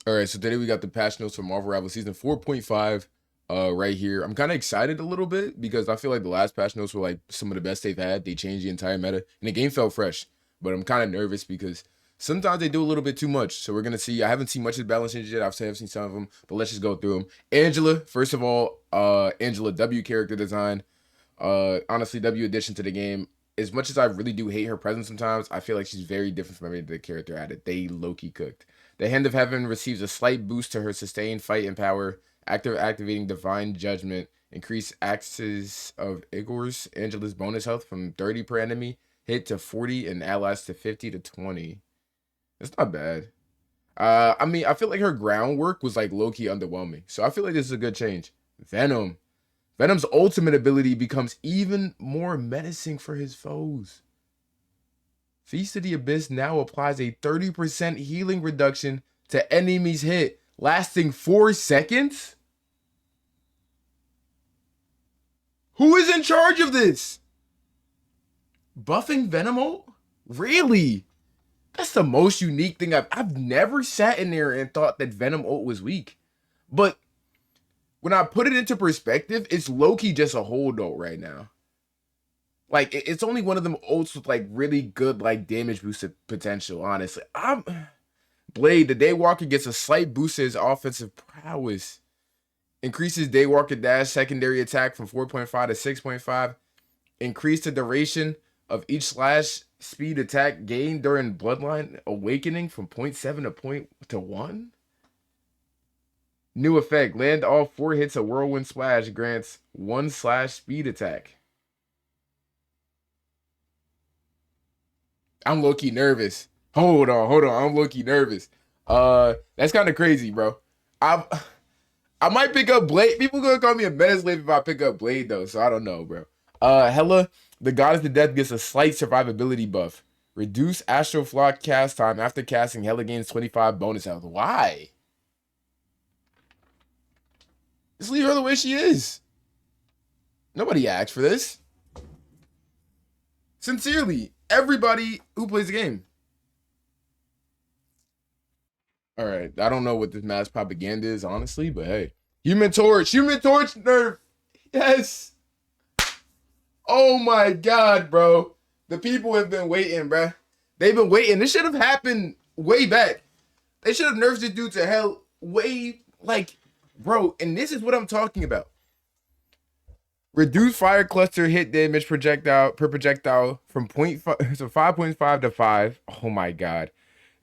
All right, so today we got the patch notes for Marvel Rivals Season 4.5 right here. I'm kind of excited a little bit because I feel like the last patch notes were like some of the best they've had. They changed the entire meta and the game felt fresh, but I'm kind of nervous because sometimes they do a little bit too much. So we're going to see. I haven't seen much of the balance changes yet. I've seen some of them, but let's just go through them. Angela, first of all, Angela W character design. Honestly, W addition to the game. As much as I really do hate her presence sometimes, I feel like she's very different from every other character added. They low-key cooked. The Hand of Heaven receives a slight boost to her sustained fight and power, activating Divine Judgment, increase axes of Igor's Angela's bonus health from 30 per enemy hit to 40 and allies to 50 to 20. It's not bad. I mean, I feel like her groundwork was like low-key underwhelming, so I feel like this is a good change. Venom. Venom's ultimate ability becomes even more menacing for his foes. Feast of the Abyss now applies a 30% healing reduction to enemies hit, lasting 4 seconds? Who is in charge of this? Buffing Venom ult? Really? That's the most unique thing I've never sat in there and thought that Venom ult was weak. But when I put it into perspective, it's low-key just a hold ult right now. Like, it's only one of them ults with, like, really good, like, damage boosted potential, honestly. Blade, the Daywalker gets a slight boost to his offensive prowess. Increases Daywalker dash secondary attack from 4.5 to 6.5. Increase the duration of each slash speed attack gained during Bloodline Awakening from 0.7 to 1. New effect, land all 4 hits a whirlwind splash, grants 1 slash speed attack. I'm low-key nervous. Hold on, I'm low-key nervous. That's kind of crazy, bro. I might pick up Blade. People gonna call me a meta slave if I pick up Blade though, so I don't know, bro. Hella, the Goddess of Death gets a slight survivability buff. Reduce Astral Flock cast time after casting. Hella gains 25 bonus health. Why? Just leave her the way she is. Nobody asked for this. Sincerely, everybody who plays the game. All right, I don't know what this mass propaganda is, honestly, but hey. Human Torch nerf. Yes. Oh my God, bro. The people have been waiting, bro. They've been waiting. This should have happened way back. They should have nerfed this dude to hell way, like, bro, and this is what I'm talking about. Reduce fire cluster hit damage projectile from 0.5 to 5.5 to 5. Oh my God.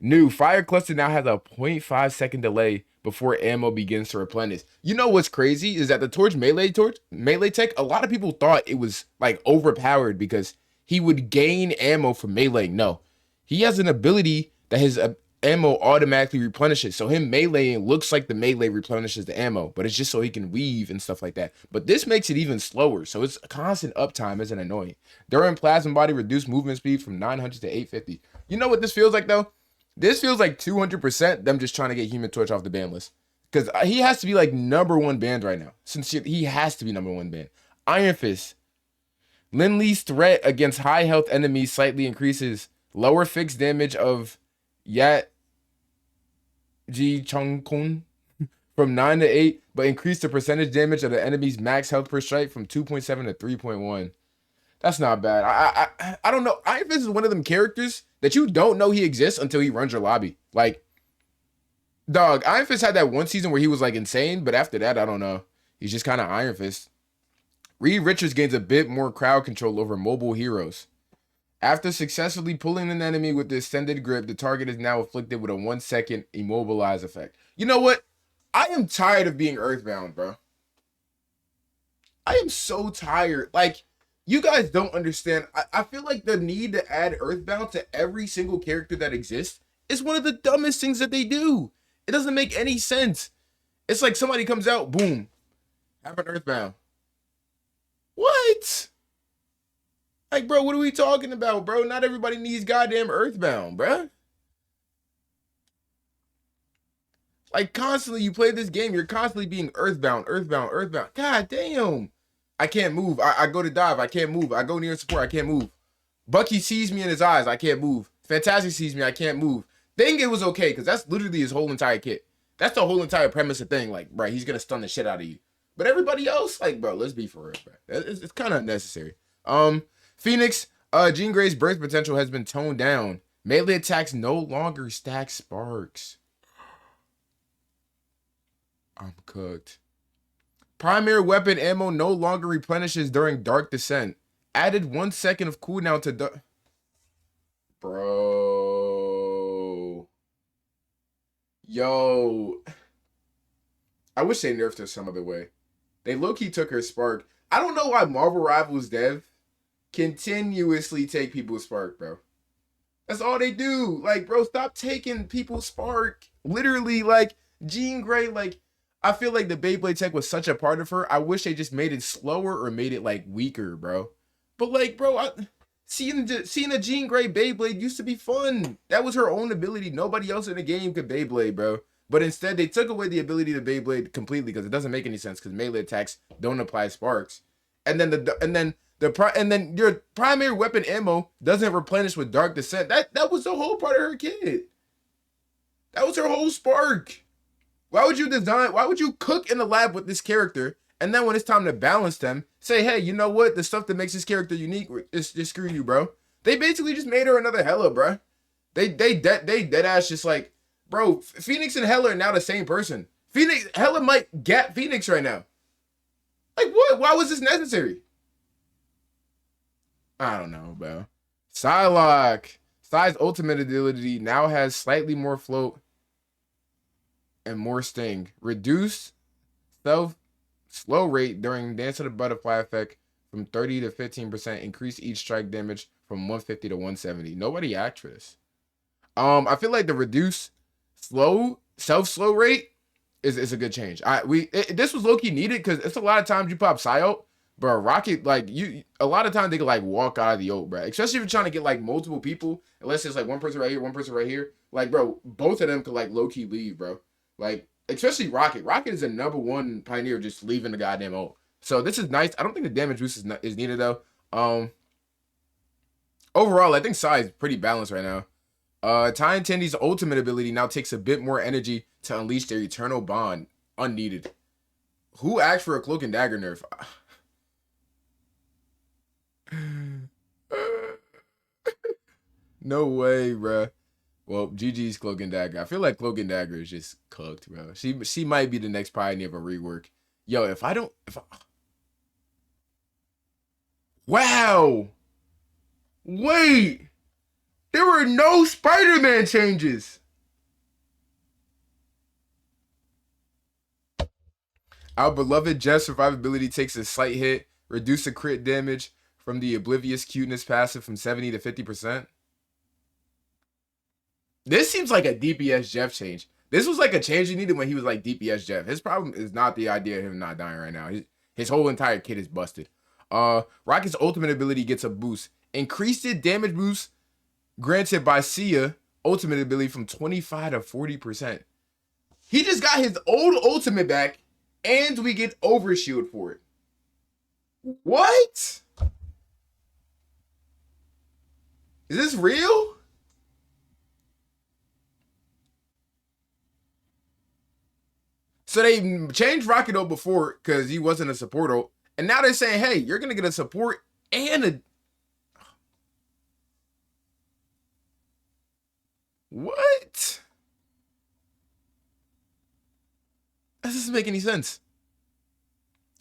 New fire cluster now has a 0.5 second delay before ammo begins to replenish. You know what's crazy is that the torch melee tech, a lot of people thought it was like overpowered because he would gain ammo from melee. No, he has an ability that his ammo automatically replenishes. So him meleeing looks like the melee replenishes the ammo, but it's just so he can weave and stuff like that. But this makes it even slower. So it's constant uptime isn't annoying. During plasma body, reduced movement speed from 900 to 850. You know what this feels like though? This feels like 200% them just trying to get Human Torch off the ban list. Because he has to be like #1 banned right now. Since he has to be #1 banned. Iron Fist. Lin-Lee's threat against high health enemies slightly increases. Lower fixed damage of Yat Ji Chung-kun from 9 to 8, but increase the percentage damage of the enemy's max health per strike from 2.7 to 3.1. That's not bad. I don't know. Iron Fist is one of them characters that you don't know he exists until he runs your lobby. Like, dog, Iron Fist had that one season where he was like insane, but after that, I don't know. He's just kind of Iron Fist. Reed Richards gains a bit more crowd control over mobile heroes. After successfully pulling an enemy with the extended grip, the target is now afflicted with a 1-second immobilize effect. You know what? I am tired of being Earthbound, bro. I am so tired. Like, you guys don't understand. I feel like the need to add Earthbound to every single character that exists is one of the dumbest things that they do. It doesn't make any sense. It's like somebody comes out, boom, have an Earthbound. What? Like, bro, what are we talking about, bro? Not everybody needs goddamn Earthbound, bro. Like, constantly you play this game, you're constantly being Earthbound. God damn. I can't move. I go to dive. I can't move. I go near support. I can't move. Bucky sees me in his eyes. I can't move. Fantastic sees me. I can't move. Think it was okay because that's literally his whole entire kit. That's the whole entire premise of the thing. Like, bro, he's gonna stun the shit out of you. But everybody else, like, bro, let's be for real, bro. It's kind of unnecessary. Phoenix, Jean Grey's burst potential has been toned down. Melee attacks no longer stack sparks. I'm cooked. Primary weapon ammo no longer replenishes during Dark Descent. Added 1 second of cooldown to Bro. Yo. I wish they nerfed her some other way. They low-key took her spark. I don't know why Marvel Rivals dev continuously take people's spark, bro. That's all they do. Like, bro, stop taking people's spark. Literally, like, Jean Grey, like, I feel like the Beyblade tech was such a part of her. I wish they just made it slower or made it, like, weaker, bro. But, like, bro, seeing a Jean Grey Beyblade used to be fun. That was her own ability. Nobody else in the game could Beyblade, bro. But instead, they took away the ability to Beyblade completely because it doesn't make any sense because melee attacks don't apply sparks. And then your primary weapon ammo doesn't replenish with Dark Descent. That was the whole part of her kit. That was her whole spark. Why would you cook in the lab with this character, and then when it's time to balance them, say, hey, you know what? The stuff that makes this character unique is just screw you, bro. They basically just made her another Hela, bro. They dead ass just like, bro, Phoenix and Hela are now the same person. Hela might gap Phoenix right now. Like, what? Why was this necessary? I don't know, bro. Psylocke. Psy's ultimate ability now has slightly more float and more sting. Reduce slow rate during Dance of the Butterfly effect from 30 to 15%. Increase each strike damage from 150 to 170. Nobody asked for this. I feel like the reduce slow rate is a good change. This was low-key needed because it's a lot of times you pop Psy ult, but Rocket, like, a lot of times they could like walk out of the ult, bro. Especially if you're trying to get like multiple people, unless it's like one person right here, one person right here. Like, bro, both of them could like low-key leave, bro. Like, especially Rocket. Rocket is the #1 pioneer just leaving the goddamn ult. So this is nice. I don't think the damage boost is needed though. Overall, I think Psy is pretty balanced right now. Ty and Tandy's ultimate ability now takes a bit more energy to unleash their eternal bond. Unneeded. Who asked for a cloak and dagger nerf? No way, bruh. Well, GG's cloak and dagger. I feel like cloak and dagger is just cooked, bro. She might be the next pioneer of a rework. Yo, wow. Wait. There were no Spider-Man changes. Our beloved Jeff's survivability takes a slight hit. Reduce the crit damage from the Oblivious Cuteness passive from 70 to 50%. This seems like a DPS Jeff change. This was like a change he needed when he was like DPS Jeff. His problem is not the idea of him not dying right now. His whole entire kit is busted. Rocket's ultimate ability gets a boost. Increased damage boost granted by Sia ultimate ability from 25 to 40%. He just got his old ultimate back, and we get overshield for it. What? Is this real? So they changed Rocket ult before because he wasn't a support ult, and now they're saying, hey, you're gonna get a support and a... What? That doesn't make any sense.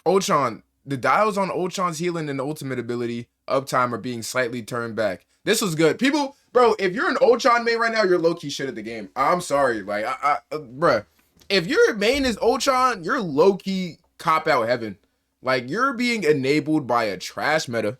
Ultron. The dials on Ultron's healing and ultimate ability uptime are being slightly turned back. This was good. People, bro, if you're an Ultron main right now, you're low-key shit at the game. I'm sorry. Like, bruh. If your main is Ultron, you're low-key cop-out heaven. Like, you're being enabled by a trash meta,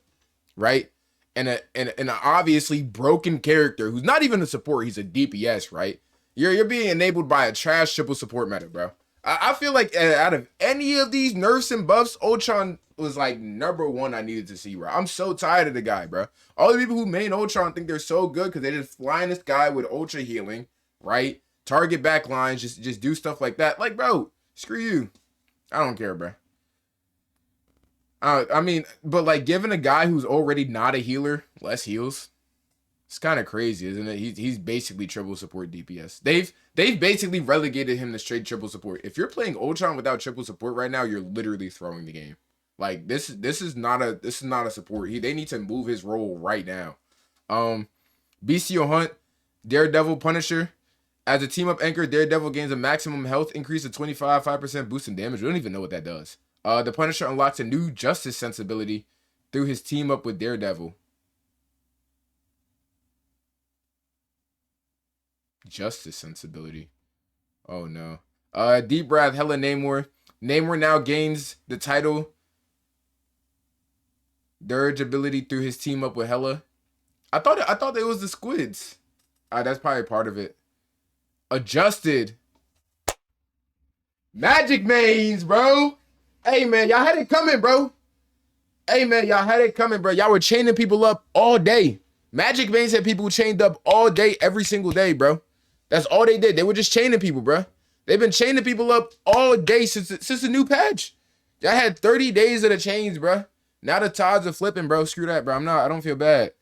right? And an obviously broken character who's not even a support, he's a DPS, right? You're being enabled by a trash triple support meta, bro. I feel like out of any of these nerfs and buffs, Ultron was like #1 I needed to see, bro. I'm so tired of the guy, bro. All the people who main Ultron think they're so good because they just flying this guy with ultra healing, right? Target back lines, just do stuff like that. Like, bro, screw you. I don't care, bro. I mean, but like giving a guy who's already not a healer less heals, It's kind of crazy, isn't it? He's basically triple support DPS. They've basically relegated him to straight triple support. If you're playing Ultron without triple support right now, you're literally throwing the game. Like this is not a support. They need to move his role right now. Bestial Hunt, Daredevil, Punisher. As a team up anchor, Daredevil gains a maximum health increase of 5% boost in damage. We don't even know what that does. The Punisher unlocks a new justice sensibility through his team up with Daredevil. Justice sensibility. Oh no. Deep breath, hella Namor. Namor now gains the title Dirge ability through his team up with Hela. I thought it was the squids. That's probably part of it. Adjusted. Magic mains, bro. Hey man, y'all had it coming, bro. Hey man, y'all had it coming, bro. Y'all were chaining people up all day. Magic mains had people chained up all day, every single day, bro. That's all they did. They were just chaining people, bro. They've been chaining people up all day since the new patch. Y'all had 30 days of the chains, bro. Now the tides are flipping, bro. Screw that, bro. I don't feel bad.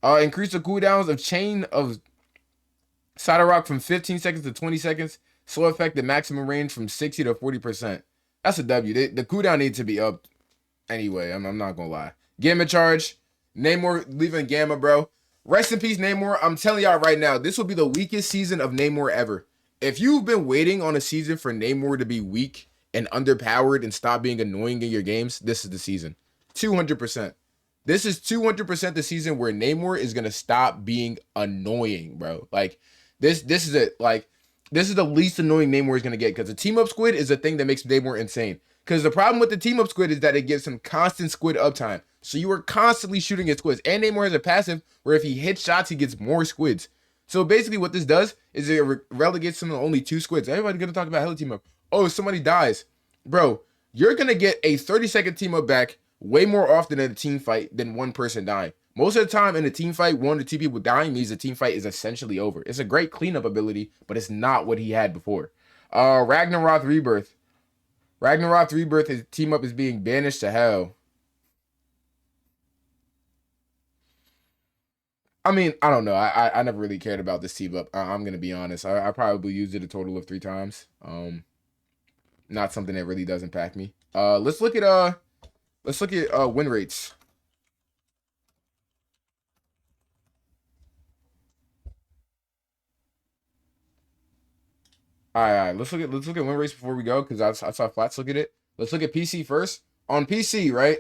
Increase the cooldowns of chain of Cyberrock from 15 seconds to 20 seconds. Slow effect the maximum range from 60 to 40%. That's a W. The cooldown needs to be up anyway. I'm not gonna lie. Gamma charge. Namor leaving Gamma, bro. Rest in peace, Namor. I'm telling y'all right now, this will be the weakest season of Namor ever. If you've been waiting on a season for Namor to be weak and underpowered and stop being annoying in your games, this is the season. 200%. This is 200% the season where Namor is gonna stop being annoying, bro. Like this is it. Like this is the least annoying Namor is gonna get, because the team up squid is the thing that makes Namor insane. Because the problem with the team up squid is that it gives him constant squid uptime. So you are constantly shooting at squids. And Namor has a passive where if he hits shots, he gets more squids. So basically what this does is it relegates him to only 2 squids. Everybody's gonna talk about Hela team up. Oh, somebody dies. Bro, you're gonna get a 30-second team up back way more often in a team fight than one person dying. Most of the time in a team fight, 1 to 2 people dying means the team fight is essentially over. It's a great cleanup ability, but it's not what he had before. Ragnarok Rebirth. Ragnarok Rebirth, his team up is being banished to hell. I mean, I don't know. I never really cared about this team up. I'm gonna be honest. I probably used it a total of 3 times. Not something that really does impact me. Let's look at win rates. All right. Let's look at win rates before we go, because I saw Flats look at it. Let's look at PC first. On PC, right?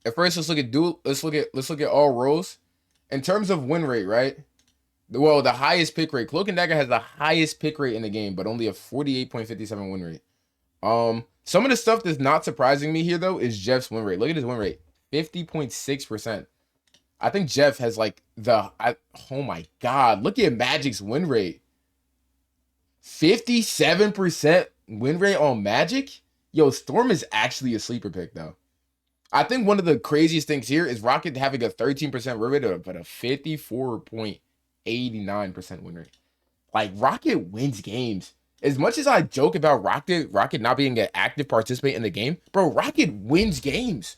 At first, let's look at let's look at all roles. In terms of win rate, right? Well, the highest pick rate. Cloak and Dagger has the highest pick rate in the game, but only a 48.57 win rate. Some of the stuff that's not surprising me here though is Jeff's win rate. Look at his win rate, 50.6%. I think Jeff has like oh my god, look at Magic's win rate. 57% win rate on Magic? Yo, Storm is actually a sleeper pick though. I think one of the craziest things here is Rocket having a 13% win rate, but a 54.89% win rate. Like, Rocket wins games. As much as I joke about Rocket not being an active participant in the game, bro, Rocket wins games.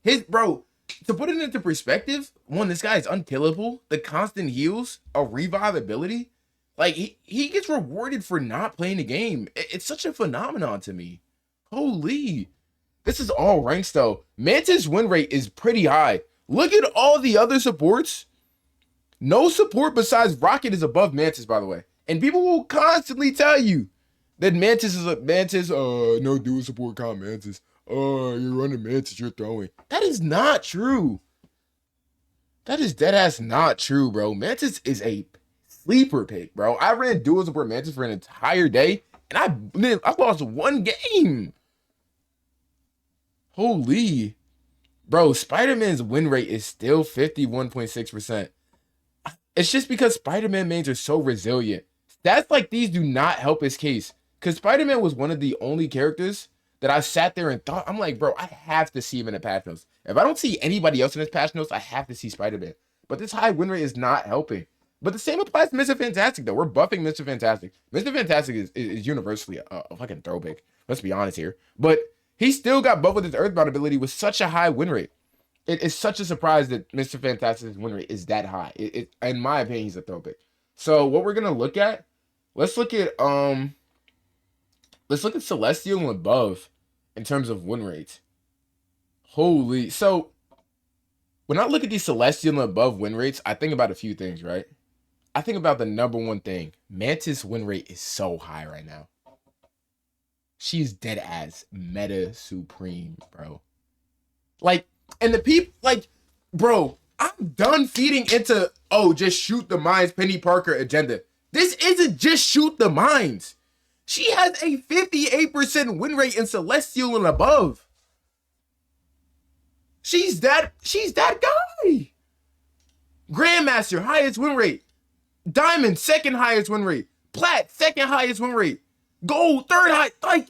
To put it into perspective, one, this guy is unkillable. The constant heals, a revive ability. Like, he gets rewarded for not playing the game. It's such a phenomenon to me. Holy. This is all ranks, though. Mantis' win rate is pretty high. Look at all the other supports. No support besides Rocket is above Mantis, by the way. And people will constantly tell you that Mantis is no dual support comp Mantis. You're running Mantis, you're throwing. That is not true. That is deadass not true, bro. Mantis is a sleeper pick, bro. I ran dual support Mantis for an entire day, and I lost 1 game. Holy. Bro, Spider-Man's win rate is still 51.6%. It's just because Spider-Man mains are so resilient. Stats like these do not help his case. Because Spider-Man was one of the only characters that I sat there and thought, I'm like, bro, I have to see him in the patch notes. If I don't see anybody else in his patch notes, I have to see Spider-Man. But this high win rate is not helping. But the same applies to Mr. Fantastic, though. We're buffing Mr. Fantastic. Mr. Fantastic is universally a fucking throwback. Let's be honest here. But he still got buffed with his Earthbound ability with such a high win rate. It's such a surprise that Mr. Fantastic's win rate is that high. In my opinion, he's a throw pick. So what we're gonna look at, let's look at Celestial and above in terms of win rates. Holy, so when I look at these Celestial and above win rates, I think about a few things, right? I think about the number one thing. Mantis win rate is so high right now. She's dead ass meta supreme, bro. Like, and the people, like, bro, I'm done feeding into, oh, just shoot the mines, Penny Parker agenda. This isn't just shoot the mines. She has a 58% win rate in Celestial and above. She's that guy. Grandmaster, highest win rate. Diamond, second highest win rate. Plat, second highest win rate. Gold, third high. Like,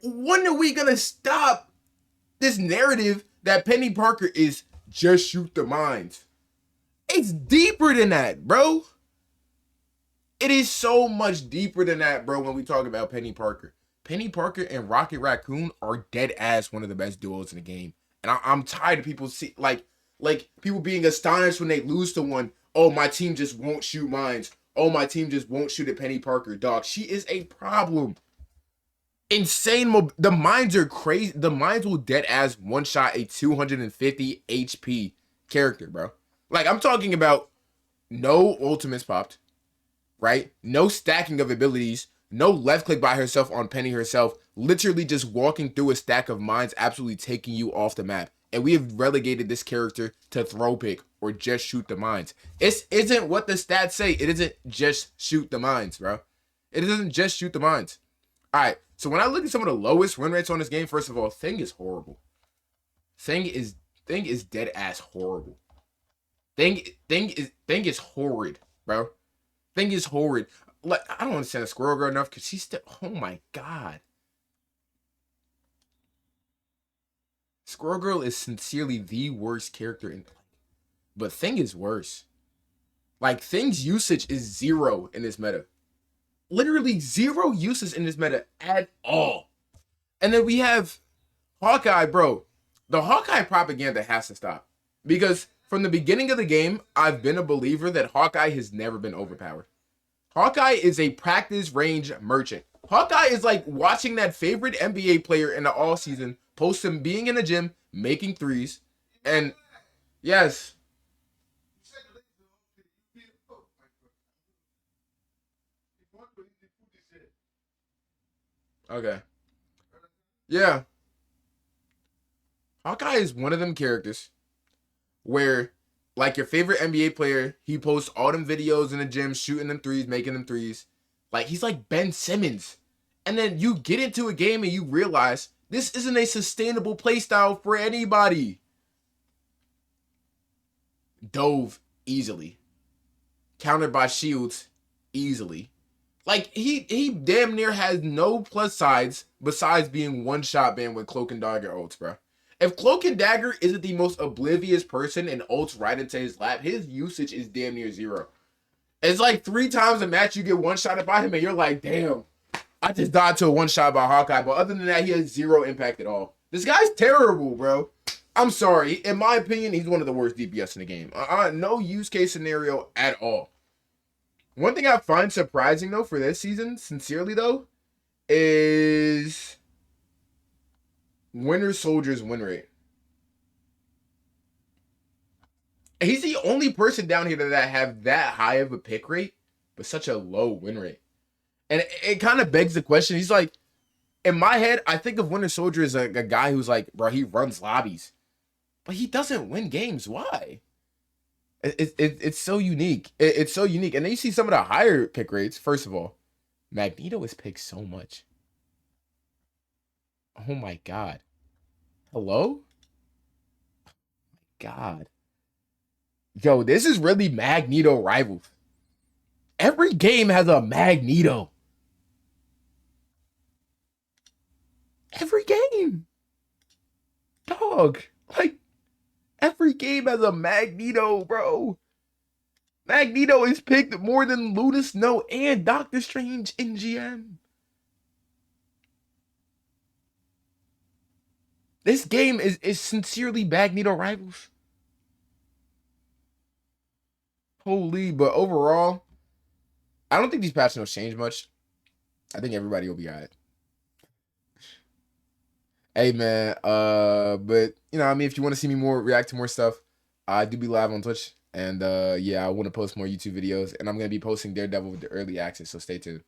when are we gonna stop this narrative that Penny Parker is just shoot the mines? It's deeper than that, bro. It is so much deeper than that, bro, when we talk about Penny Parker. Penny Parker and Rocket Raccoon are dead ass one of the best duos in the game. And I'm tired of people like people being astonished when they lose to one. Oh, my team just won't shoot mines. Oh, my team just won't shoot at Penny Parker. Dog, she is a problem. Insane. The mines are crazy. The mines will dead ass one shot a 250 HP character, bro. Like, I'm talking about no ultimates popped, right? No stacking of abilities. No left click by herself on Penny herself. Literally just walking through a stack of mines, absolutely taking you off the map. And we have relegated this character to throw pick or just shoot the mines. It isn't what the stats say. It isn't just shoot the mines, bro. It isn't just shoot the mines. All right. So when I look at some of the lowest win rates on this game, first of all, Thing is horrible. Thing is dead ass horrible. Thing is horrid, bro. Thing is horrid. Like, I don't understand the Squirrel Girl enough because she's still. Oh my god. Squirrel Girl is sincerely the worst character in. But Thing is worse. Like, Thing's usage is zero in this meta. Literally zero uses in this meta at all. And then we have Hawkeye, bro. The Hawkeye propaganda has to stop. Because from the beginning of the game, I've been a believer that Hawkeye has never been overpowered. Hawkeye is a practice range merchant. Hawkeye is like watching that favorite NBA player in the all season post him being in the gym, making threes. And yes. Okay. Yeah. Hawkeye is one of them characters where, like, your favorite NBA player, he posts all them videos in the gym, shooting them threes, making them threes. Like, he's like Ben Simmons. And then you get into a game and you realize this isn't a sustainable playstyle for anybody. Dove easily. Countered by shields easily. Like, he damn near has no plus sides besides being one-shot banned with Cloak and Dagger ults, bro. If Cloak and Dagger isn't the most oblivious person and ults right into his lap, his usage is damn near zero. It's like 3 times a match you get one-shotted by him and you're like, damn, I just died to a one-shot by Hawkeye. But other than that, he has zero impact at all. This guy's terrible, bro. I'm sorry. In my opinion, he's one of the worst DPS in the game. No use case scenario at all. One thing I find surprising, though, for this season, sincerely, though, is Winter Soldier's win rate. He's the only person down here that have that high of a pick rate, but such a low win rate. And it kind of begs the question. He's like, in my head, I think of Winter Soldier as a guy who's like, bro, he runs lobbies. But he doesn't win games. Why? It's so unique. It's so unique. And then you see some of the higher pick rates. First of all, Magneto is picked so much. Oh my god. Hello? Oh my god. Yo, this is really Magneto rivals. Every game has a Magneto. Every game. Dog. Like, every game has a Magneto, bro. Magneto is picked more than Luna Snow and Doctor Strange in GM. This game is sincerely Magneto Rivals. Holy, but overall, I don't think these patch notes change much. I think everybody will be alright. Hey man, but you know, I mean, if you want to see me more react to more stuff, I do be live on Twitch, and yeah, I want to post more YouTube videos, and I'm gonna be posting Daredevil with the early access, so stay tuned.